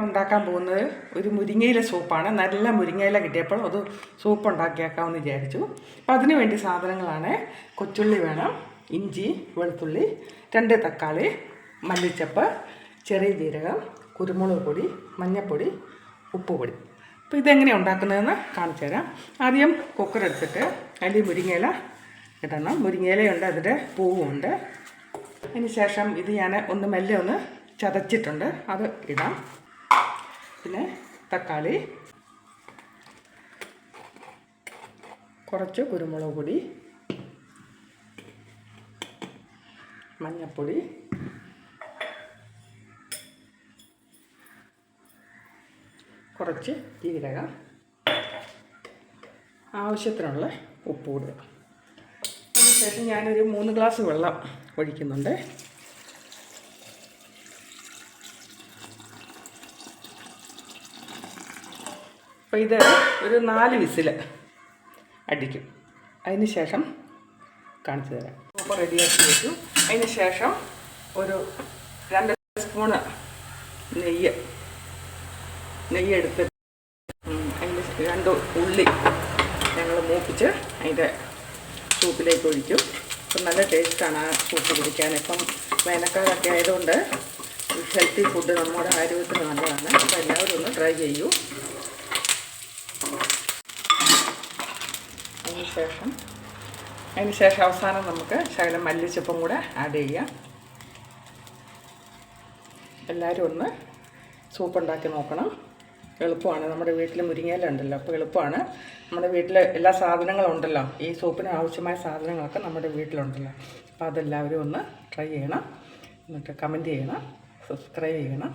ഉണ്ടാക്കാൻ പോകുന്നത് ഒരു മുരിങ്ങയില സൂപ്പാണ്. നല്ല മുരിങ്ങയില കിട്ടിയപ്പോൾ അത് സൂപ്പ് ഉണ്ടാക്കിയേക്കാമെന്ന് വിചാരിച്ചു. അപ്പം അതിന് വേണ്ടി സാധനങ്ങളാണ്: കൊച്ചുള്ളി വേണം, ഇഞ്ചി, വെളുത്തുള്ളി, 2 തക്കാളി, മല്ലിച്ചപ്പ്, ചെറിയ ജീരകം, കുരുമുളക് പൊടി, മഞ്ഞൾപ്പൊടി, ഉപ്പുപൊടി. അപ്പോൾ ഇതെങ്ങനെയാണ് ഉണ്ടാക്കുന്നതെന്ന് കാണിച്ചു തരാം. ആദ്യം കുക്കർ എടുത്തിട്ട് അതിൽ മുരിങ്ങയില ഇടണം. മുരിങ്ങയിലയുണ്ട്, അതിൻ്റെ പൂവുമുണ്ട്. അതിന് ശേഷം ഇത് ഞാൻ മെല്ലെ ചതച്ചിട്ടുണ്ട്, അത് ഇടാം. പിന്നെ തക്കാളി, കുറച്ച് കുരുമുളക് പൊടി, മഞ്ഞൾപ്പൊടി, കുറച്ച് ജീരകം, ആവശ്യത്തിനുള്ള ഉപ്പ് ഇടുക. അതിനുശേഷം ഞാനൊരു 3 ഗ്ലാസ് വെള്ളം ഒഴിക്കുന്നുണ്ട്. അപ്പോൾ ഇത് ഒരു 4 വിസിൽ അടിക്കും. അതിന് ശേഷം കാണിച്ചു തരാം. സൂപ്പ് റെഡിയാക്കി വെച്ചു. അതിന് ശേഷം ഒരു 2 സ്പൂണ് നെയ്യ് എടുത്ത് അതിന് 2 ഉള്ളി ഞങ്ങൾ മൂപ്പിച്ച് അതിൻ്റെ സൂപ്പിലേക്ക് ഒഴിക്കും. അപ്പം നല്ല ടേസ്റ്റാണ് ആ സൂപ്പ് കുടിക്കാൻ. ഇപ്പം വേനൽക്കാലമൊക്കെ ആയതുകൊണ്ട് ഹെൽത്തി ഫുഡ് നമ്മുടെ ആരോഗ്യത്തിന് നല്ലതാണ്. അപ്പോൾ എല്ലാവരും ഒന്ന് ട്രൈ ചെയ്യൂ. അതിന് ശേഷം അവസാനം നമുക്ക് ശകലം മല്ലിച്ചപ്പും കൂടെ ആഡ് ചെയ്യാം. എല്ലാവരും ഒന്ന് സൂപ്പ് ഉണ്ടാക്കി നോക്കണം. എളുപ്പമാണ്. നമ്മുടെ വീട്ടിൽ മുരിങ്ങയില ഉണ്ടല്ലോ, അപ്പോൾ എളുപ്പമാണ്. നമ്മുടെ വീട്ടിൽ എല്ലാ സാധനങ്ങളും ഉണ്ടല്ലോ, ഈ സൂപ്പിന് ആവശ്യമായ സാധനങ്ങളൊക്കെ നമ്മുടെ വീട്ടിലുണ്ടല്ലോ. അപ്പോൾ അതെല്ലാവരും ഒന്ന് ട്രൈ ചെയ്യണം. എന്നിട്ട് കമൻറ്റ് ചെയ്യണം, സബ്സ്ക്രൈബ് ചെയ്യണം.